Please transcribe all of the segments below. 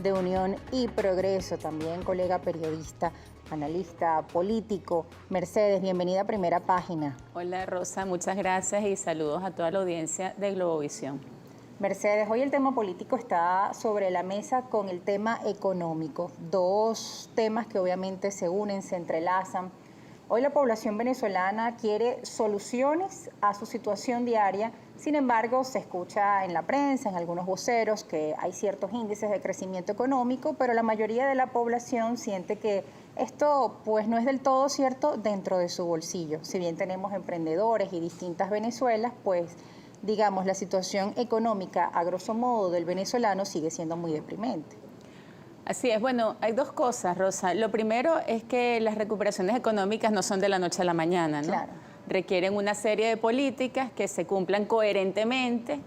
de Unión y Progreso, también colega periodista, analista político. Mercedes, bienvenida a Primera Página. Hola Rosa, muchas gracias y saludos a toda la audiencia de Globovisión. Mercedes, hoy el tema político está sobre la mesa con el tema económico, dos temas que obviamente se unen, se entrelazan. Hoy la población venezolana quiere soluciones a su situación diaria, sin embargo se escucha en la prensa, en algunos voceros, que hay ciertos índices de crecimiento económico, pero la mayoría de la población siente que esto pues no es del todo cierto dentro de su bolsillo. Si bien tenemos emprendedores y distintas Venezuelas, pues digamos la situación económica a grosso modo del venezolano sigue siendo muy deprimente. Así es, bueno, hay dos cosas, Rosa. Lo primero es que las recuperaciones económicas no son de la noche a la mañana, ¿no? Claro. Requieren una serie de políticas que se cumplan coherentemente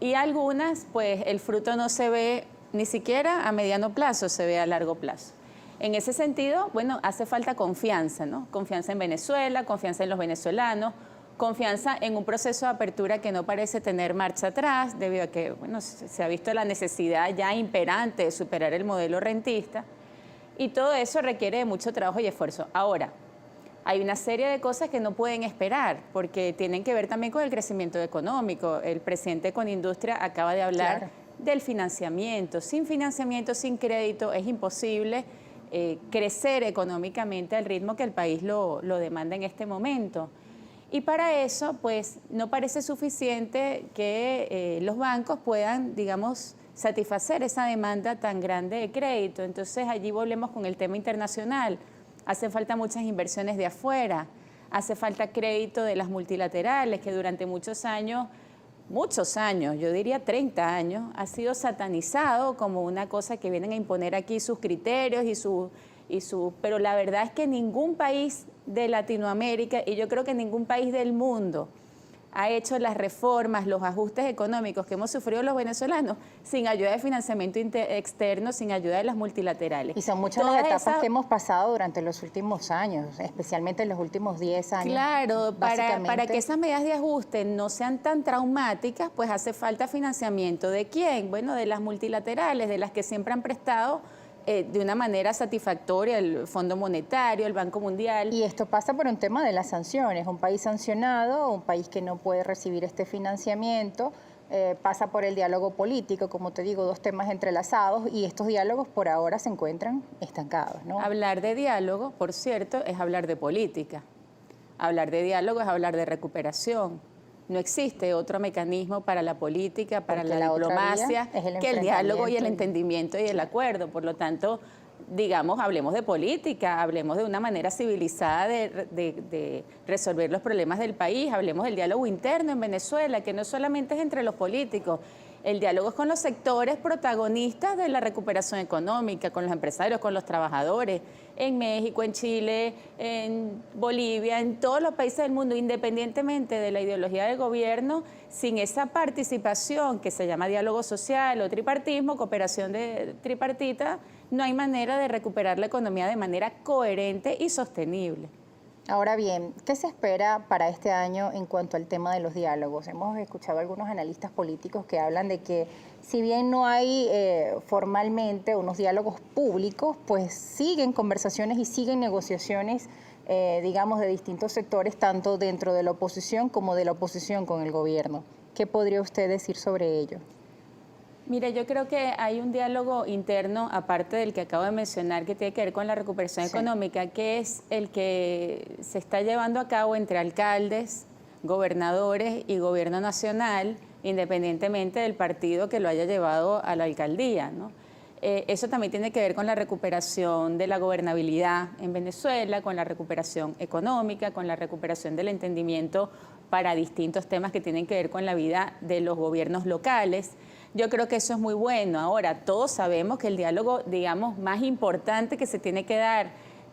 y algunas, pues el fruto no se ve ni siquiera a mediano plazo, se ve a largo plazo. En ese sentido, bueno, hace falta confianza, ¿no? Confianza en Venezuela, confianza en los venezolanos, confianza en un proceso de apertura que no parece tener marcha atrás, debido a que, bueno, se ha visto la necesidad ya imperante de superar el modelo rentista, y todo eso requiere de mucho trabajo y esfuerzo. Ahora, hay una serie de cosas que no pueden esperar, porque tienen que ver también con el crecimiento económico. El presidente con Industria acaba de hablar del financiamiento. Sin financiamiento, sin crédito, es imposible crecer económicamente al ritmo que el país lo demanda en este momento. Y para eso, pues, no parece suficiente que los bancos puedan, digamos, satisfacer esa demanda tan grande de crédito. Entonces, allí volvemos con el tema internacional. Hace falta muchas inversiones de afuera, hace falta crédito de las multilaterales, que durante muchos años, yo diría 30 años, ha sido satanizado como una cosa que vienen a imponer aquí sus criterios pero la verdad es que ningún país de Latinoamérica y yo creo que ningún país del mundo ha hecho las reformas, los ajustes económicos que hemos sufrido los venezolanos sin ayuda de financiamiento externo, sin ayuda de las multilaterales. Y son muchas las etapas que hemos pasado durante los últimos años, especialmente en los últimos 10 años. Claro, para que esas medidas de ajuste no sean tan traumáticas, pues hace falta financiamiento. ¿De quién? Bueno, de las multilaterales, de las que siempre han prestado de una manera satisfactoria el Fondo Monetario, el Banco Mundial. Y esto pasa por un tema de las sanciones. Un país sancionado, un país que no puede recibir este financiamiento, pasa por el diálogo político, como te digo, dos temas entrelazados, y estos diálogos por ahora se encuentran estancados, ¿no? Hablar de diálogo, por cierto, es hablar de política. Hablar de diálogo es hablar de recuperación. No existe otro mecanismo para la política, para la diplomacia, que el diálogo y el entendimiento y el acuerdo. Por lo tanto, digamos, hablemos de política, hablemos de una manera civilizada de resolver los problemas del país, hablemos del diálogo interno en Venezuela, que no solamente es entre los políticos. El diálogo es con los sectores protagonistas de la recuperación económica, con los empresarios, con los trabajadores, en México, en Chile, en Bolivia, en todos los países del mundo, independientemente de la ideología del gobierno, sin esa participación que se llama diálogo social o tripartismo, cooperación tripartita, no hay manera de recuperar la economía de manera coherente y sostenible. Ahora bien, ¿qué se espera para este año en cuanto al tema de los diálogos? Hemos escuchado a algunos analistas políticos que hablan de que si bien no hay formalmente unos diálogos públicos, pues siguen conversaciones y siguen negociaciones, digamos, de distintos sectores, tanto dentro de la oposición como de la oposición con el gobierno. ¿Qué podría usted decir sobre ello? Mire, yo creo que hay un diálogo interno, aparte del que acabo de mencionar, que tiene que ver con la recuperación económica, que es el que se está llevando a cabo entre alcaldes, gobernadores y gobierno nacional, independientemente del partido que lo haya llevado a la alcaldía, ¿no? Eso también tiene que ver con la recuperación de la gobernabilidad en Venezuela, con la recuperación económica, con la recuperación del entendimiento para distintos temas que tienen que ver con la vida de los gobiernos locales. Yo creo que eso es muy bueno. Ahora, todos sabemos que el diálogo, digamos, más importante que se tiene que dar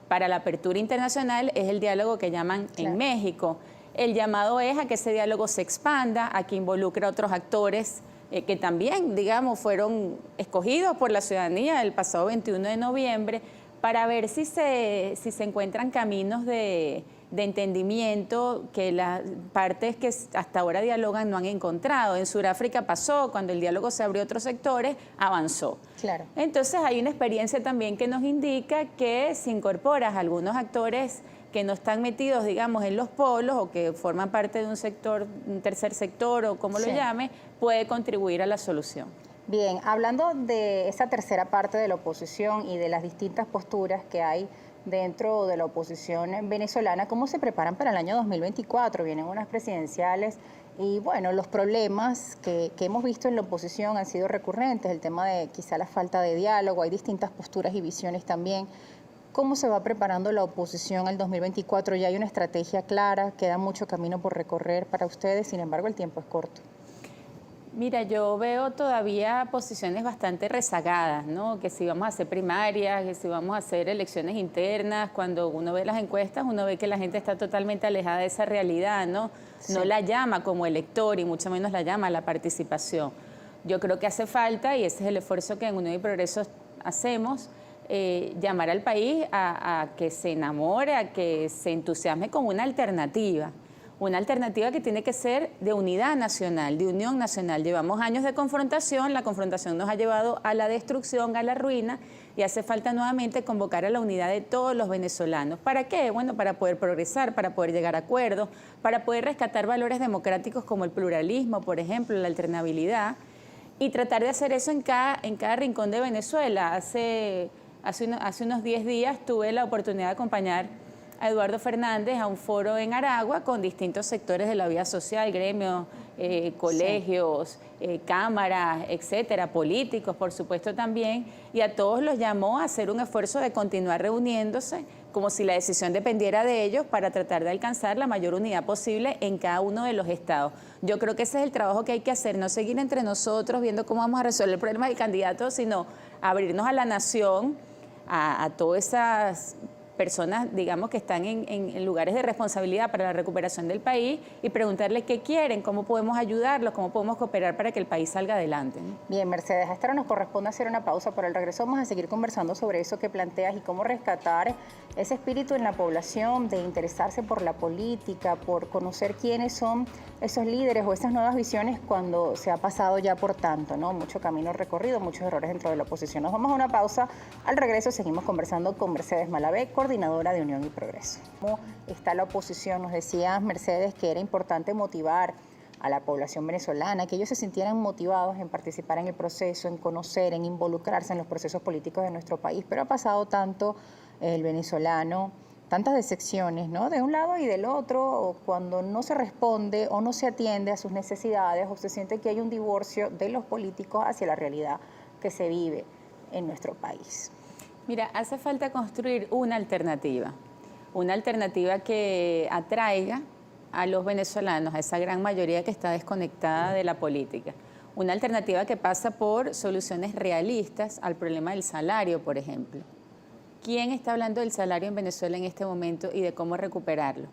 para la apertura internacional es el diálogo que llaman en México. El llamado es a que ese diálogo se expanda, a que involucre a otros actores que también, digamos, fueron escogidos por la ciudadanía el pasado 21 de noviembre para ver si se encuentran caminos de de entendimiento que las partes que hasta ahora dialogan no han encontrado. En Sudáfrica pasó, cuando el diálogo se abrió a otros sectores, avanzó. Claro. Entonces hay una experiencia también que nos indica que si incorporas a algunos actores que no están metidos, digamos, en los polos o que forman parte de un sector, un tercer sector o como lo llame, puede contribuir a la solución. Bien, hablando de esa tercera parte de la oposición y de las distintas posturas que hay dentro de la oposición venezolana, ¿cómo se preparan para el año 2024? Vienen unas presidenciales y bueno, los problemas que hemos visto en la oposición han sido recurrentes, el tema de quizá la falta de diálogo, hay distintas posturas y visiones también. ¿Cómo se va preparando la oposición al 2024? Ya hay una estrategia clara, queda mucho camino por recorrer para ustedes, sin embargo el tiempo es corto. Mira, yo veo todavía posiciones bastante rezagadas, ¿no? Que si vamos a hacer primarias, que si vamos a hacer elecciones internas, cuando uno ve las encuestas, uno ve que la gente está totalmente alejada de esa realidad, ¿no? Sí. No la llama como elector y mucho menos la llama a la participación. Yo creo que hace falta, y ese es el esfuerzo que en Unión y Progreso hacemos, llamar al país a que se enamore, a que se entusiasme con una alternativa que tiene que ser de unidad nacional, de unión nacional. Llevamos años de confrontación, la confrontación nos ha llevado a la destrucción, a la ruina, y hace falta nuevamente convocar a la unidad de todos los venezolanos. ¿Para qué? Bueno, para poder progresar, para poder llegar a acuerdos, para poder rescatar valores democráticos como el pluralismo, por ejemplo, la alternabilidad, y tratar de hacer eso en cada rincón de Venezuela. Hace unos 10 días tuve la oportunidad de acompañar a Eduardo Fernández a un foro en Aragua con distintos sectores de la vida social, gremios, colegios, cámaras, etcétera, políticos, por supuesto también, y a todos los llamó a hacer un esfuerzo de continuar reuniéndose como si la decisión dependiera de ellos para tratar de alcanzar la mayor unidad posible en cada uno de los estados. Yo creo que ese es el trabajo que hay que hacer, no seguir entre nosotros viendo cómo vamos a resolver el problema del candidato, sino abrirnos a la nación, a todas esas personas, digamos, que están en lugares de responsabilidad para la recuperación del país y preguntarles qué quieren, cómo podemos ayudarlos, cómo podemos cooperar para que el país salga adelante, ¿no? Bien, Mercedes, hasta ahora nos corresponde hacer una pausa. Por el regreso vamos a seguir conversando sobre eso que planteas y cómo rescatar ese espíritu en la población de interesarse por la política, por conocer quiénes son esos líderes o esas nuevas visiones cuando se ha pasado ya por tanto, ¿no? Mucho camino recorrido, muchos errores dentro de la oposición. Nos vamos a una pausa. Al regreso seguimos conversando con Mercedes Malavé, coordinadora de Unión y Progreso. ¿Cómo está la oposición? Nos decía Mercedes que era importante motivar a la población venezolana, que ellos se sintieran motivados en participar en el proceso, en conocer, en involucrarse en los procesos políticos de nuestro país. Pero ha pasado tanto el venezolano, tantas decepciones, ¿no? De un lado y del otro, o cuando no se responde o no se atiende a sus necesidades, o se siente que hay un divorcio de los políticos hacia la realidad que se vive en nuestro país. Mira, hace falta construir una alternativa que atraiga a los venezolanos, a esa gran mayoría que está desconectada de la política. Una alternativa que pasa por soluciones realistas al problema del salario, por ejemplo. ¿Quién está hablando del salario en Venezuela en este momento y de cómo recuperarlo?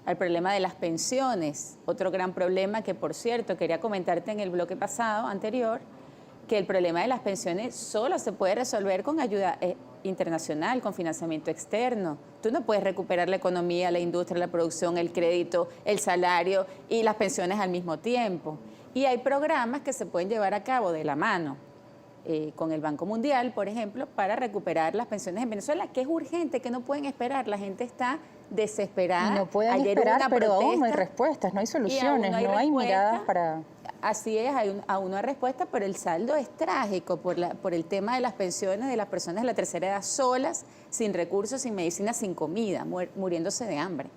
Al problema de las pensiones, otro gran problema que, por cierto, quería comentarte en el bloque pasado, anterior, que el problema de las pensiones solo se puede resolver con ayuda internacional, con financiamiento externo. Tú no puedes recuperar la economía, la industria, la producción, el crédito, el salario y las pensiones al mismo tiempo. Y hay programas que se pueden llevar a cabo de la mano con el Banco Mundial, por ejemplo, para recuperar las pensiones en Venezuela, que es urgente, que no pueden esperar. La gente está desesperada. Y no pueden esperar, pero aún no hay respuestas, no hay soluciones, no hay miradas para... Así es, aún no hay respuesta, pero el saldo es trágico por el tema de las pensiones de las personas de la tercera edad solas, sin recursos, sin medicina, sin comida, muriéndose de hambre.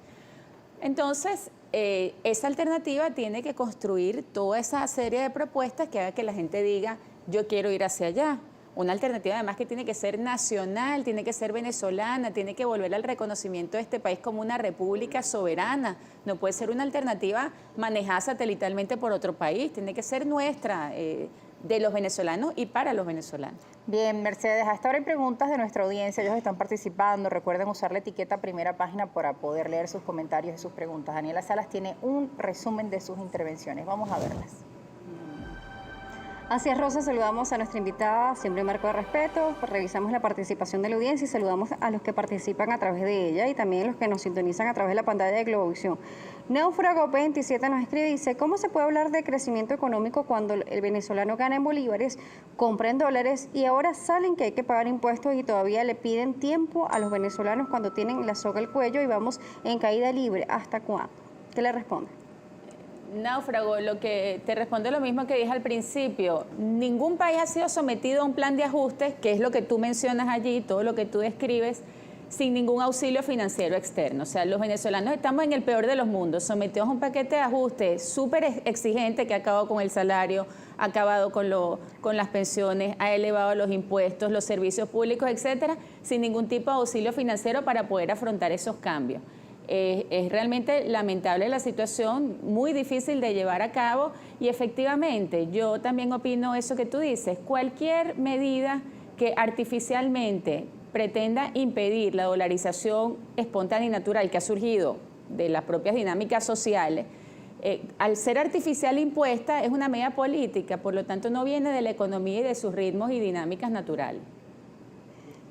Entonces, esa alternativa tiene que construir toda esa serie de propuestas que haga que la gente diga, yo quiero ir hacia allá. Una alternativa además que tiene que ser nacional, tiene que ser venezolana, tiene que volver al reconocimiento de este país como una república soberana. No puede ser una alternativa manejada satelitalmente por otro país, tiene que ser nuestra, de los venezolanos y para los venezolanos. Bien, Mercedes, hasta ahora hay preguntas de nuestra audiencia, ellos están participando. Recuerden usar la etiqueta Primera Página para poder leer sus comentarios y sus preguntas. Daniela Salas tiene un resumen de sus intervenciones, vamos a verlas. Así es, Rosa, saludamos a nuestra invitada, siempre en marco de respeto, revisamos la participación de la audiencia y saludamos a los que participan a través de ella y también a los que nos sintonizan a través de la pantalla de Globovisión. Náufrago 27 nos escribe y dice, ¿cómo se puede hablar de crecimiento económico cuando el venezolano gana en bolívares, compra en dólares y ahora salen que hay que pagar impuestos y todavía le piden tiempo a los venezolanos cuando tienen la soga al cuello y vamos en caída libre? ¿Hasta cuándo? ¿Qué le responde? Náufrago, lo que te responde lo mismo que dije al principio. Ningún país ha sido sometido a un plan de ajustes, que es lo que tú mencionas allí, todo lo que tú describes, sin ningún auxilio financiero externo. O sea, los venezolanos estamos en el peor de los mundos, sometidos a un paquete de ajustes súper exigente que ha acabado con el salario, ha acabado con las pensiones, ha elevado los impuestos, los servicios públicos, etcétera, sin ningún tipo de auxilio financiero para poder afrontar esos cambios. Es realmente lamentable la situación, muy difícil de llevar a cabo y efectivamente yo también opino eso que tú dices, cualquier medida que artificialmente pretenda impedir la dolarización espontánea y natural que ha surgido de las propias dinámicas sociales, al ser artificial impuesta es una medida política, por lo tanto no viene de la economía y de sus ritmos y dinámicas naturales.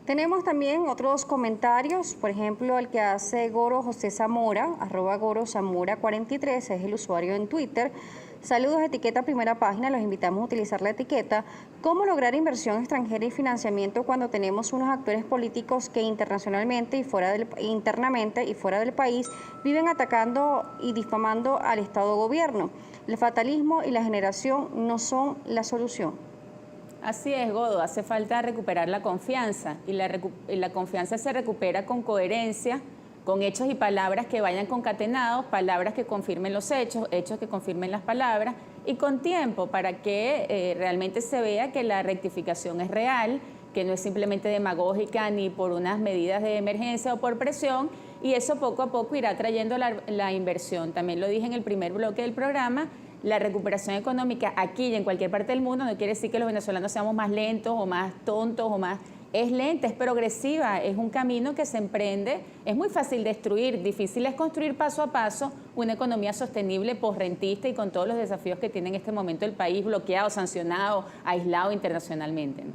Tenemos también otros comentarios, por ejemplo, el que hace Goro José Zamora, @GoroZamora43, es el usuario en Twitter. Saludos, etiqueta primera página, los invitamos a utilizar la etiqueta. ¿Cómo lograr inversión extranjera y financiamiento cuando tenemos unos actores políticos que internamente y fuera del país viven atacando y difamando al Estado gobierno? El fatalismo y la generación no son la solución. Así es, Godo, hace falta recuperar la confianza y la confianza se recupera con coherencia, con hechos y palabras que vayan concatenados, palabras que confirmen los hechos, hechos que confirmen las palabras y con tiempo para que realmente se vea que la rectificación es real, que no es simplemente demagógica ni por unas medidas de emergencia o por presión y eso poco a poco irá trayendo la inversión. También lo dije en el primer bloque del programa. La recuperación económica aquí y en cualquier parte del mundo no quiere decir que los venezolanos seamos más lentos o más tontos o más... Es lenta, es progresiva, es un camino que se emprende. Es muy fácil destruir, difícil es construir paso a paso una economía sostenible, posrentista y con todos los desafíos que tiene en este momento el país, bloqueado, sancionado, aislado internacionalmente, ¿no?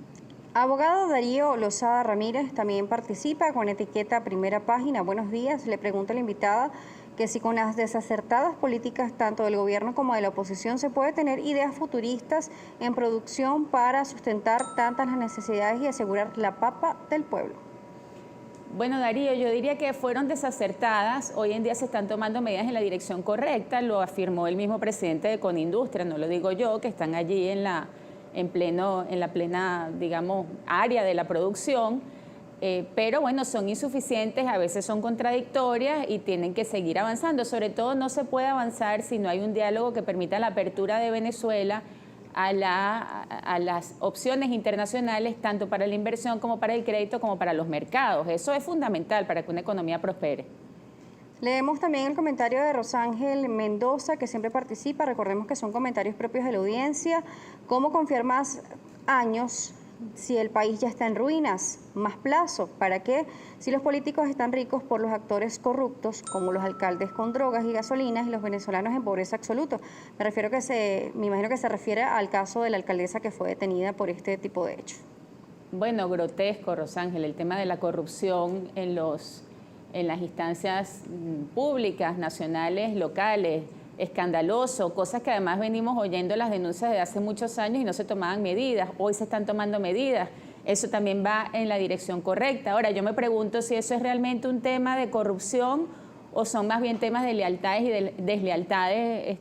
Abogado Darío Lozada Ramírez también participa con etiqueta primera página. Buenos días, le pregunto a la invitada que si con las desacertadas políticas tanto del gobierno como de la oposición se puede tener ideas futuristas en producción para sustentar tantas las necesidades y asegurar la papa del pueblo. Bueno, Darío, yo diría que fueron desacertadas. Hoy en día se están tomando medidas en la dirección correcta, lo afirmó el mismo presidente de Conindustria, no lo digo yo, que están allí en la plena, digamos, área de la producción. Pero bueno, son insuficientes, a veces son contradictorias y tienen que seguir avanzando. Sobre todo no se puede avanzar si no hay un diálogo que permita la apertura de Venezuela a las opciones internacionales, tanto para la inversión como para el crédito, como para los mercados. Eso es fundamental para que una economía prospere. Leemos también el comentario de Rosángel Mendoza, que siempre participa. Recordemos que son comentarios propios de la audiencia. ¿Cómo confiar más años si el país ya está en ruinas? Más plazo, ¿para qué? Si los políticos están ricos por los actores corruptos, como los alcaldes con drogas y gasolinas y los venezolanos en pobreza absoluta. Me imagino que se refiere al caso de la alcaldesa que fue detenida por este tipo de hechos. Bueno, grotesco, Rosángel, el tema de la corrupción en las instancias públicas, nacionales, locales, escandaloso, cosas que además venimos oyendo las denuncias de hace muchos años y no se tomaban medidas. Hoy se están tomando medidas. Eso también va en la dirección correcta. Ahora, yo me pregunto si eso es realmente un tema de corrupción o son más bien temas de lealtades y de deslealtades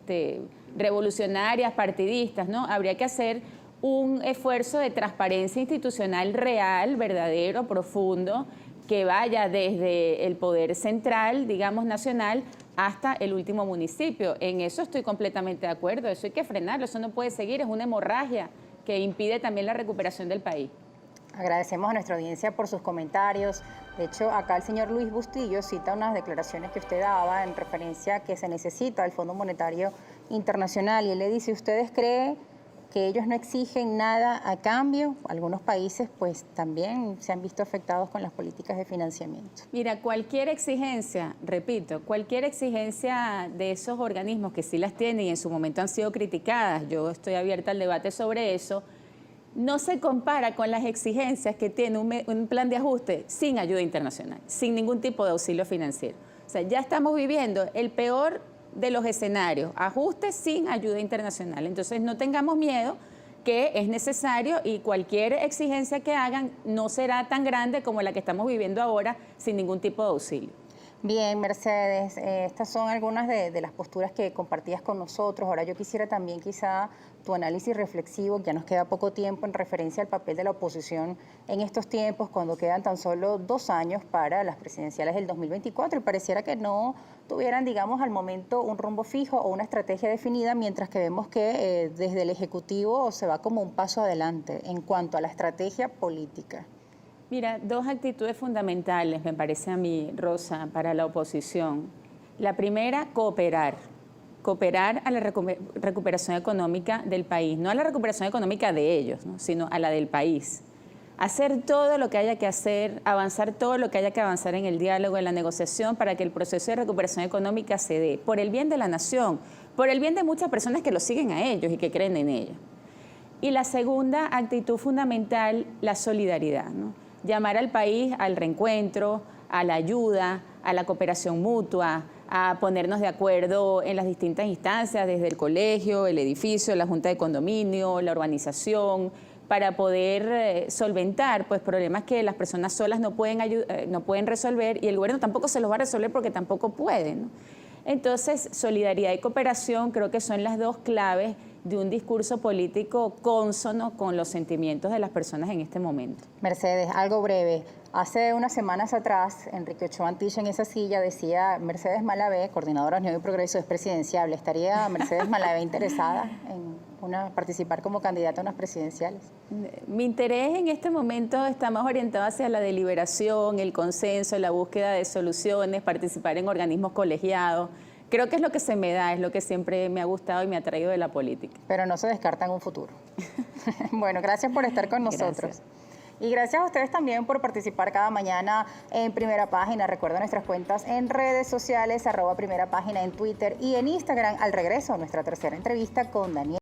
revolucionarias, partidistas, ¿no? Habría que hacer un esfuerzo de transparencia institucional real, verdadero, profundo, que vaya desde el poder central, digamos nacional, hasta el último municipio. En eso estoy completamente de acuerdo, eso hay que frenarlo, eso no puede seguir, es una hemorragia que impide también la recuperación del país. Agradecemos a nuestra audiencia por sus comentarios. De hecho, acá el señor Luis Bustillo cita unas declaraciones que usted daba en referencia a que se necesita el Fondo Monetario Internacional y él le dice, ¿ustedes creen que ellos no exigen nada a cambio. Algunos países pues también se han visto afectados con las políticas de financiamiento. Mira, cualquier exigencia, repito, cualquier exigencia de esos organismos que sí las tienen y en su momento han sido criticadas, yo estoy abierta al debate sobre eso, no se compara con las exigencias que tiene un plan de ajuste sin ayuda internacional, sin ningún tipo de auxilio financiero. O sea, ya estamos viviendo el peor de los escenarios, ajustes sin ayuda internacional. Entonces no tengamos miedo, que es necesario, y cualquier exigencia que hagan no será tan grande como la que estamos viviendo ahora sin ningún tipo de auxilio. Bien, Mercedes, estas son algunas de las posturas que compartías con nosotros. Ahora yo quisiera también quizá tu análisis reflexivo, que ya nos queda poco tiempo, en referencia al papel de la oposición en estos tiempos, cuando quedan tan solo 2 años para las presidenciales del 2024 y pareciera que no tuvieran, digamos, al momento un rumbo fijo o una estrategia definida, mientras que vemos que desde el Ejecutivo se va como un paso adelante en cuanto a la estrategia política. Mira, 2 actitudes fundamentales, me parece a mí, Rosa, para la oposición. La primera, cooperar a la recuperación económica del país, no a la recuperación económica de ellos, ¿no?, sino a la del país. Hacer todo lo que haya que hacer, avanzar todo lo que haya que avanzar en el diálogo, en la negociación, para que el proceso de recuperación económica se dé, por el bien de la nación, por el bien de muchas personas que los siguen a ellos y que creen en ellos. Y la segunda actitud fundamental, la solidaridad, ¿no? Llamar al país al reencuentro, a la ayuda, a la cooperación mutua, a ponernos de acuerdo en las distintas instancias, desde el colegio, el edificio, la junta de condominio, la urbanización, para poder solventar pues, problemas que las personas solas no pueden resolver, y el gobierno tampoco se los va a resolver porque tampoco puede, ¿no? Entonces, solidaridad y cooperación creo que son las 2 claves de un discurso político cónsono con los sentimientos de las personas en este momento. Mercedes, algo breve. Hace unas semanas atrás, Enrique Ochoa Antilla en esa silla decía: Mercedes Malavé, coordinadora de Unión y Progreso, es presidenciable. ¿Estaría Mercedes Malavé interesada en participar como candidata a unas presidenciales? Mi interés en este momento está más orientado hacia la deliberación, el consenso, la búsqueda de soluciones, participar en organismos colegiados. Creo que es lo que se me da, es lo que siempre me ha gustado y me ha traído de la política. Pero no se descarta en un futuro. Bueno, gracias por estar con nosotros. Gracias. Y gracias a ustedes también por participar cada mañana en Primera Página. Recuerda nuestras cuentas en redes sociales, @Primera Página en Twitter y en Instagram. Al regreso, nuestra tercera entrevista con Daniel.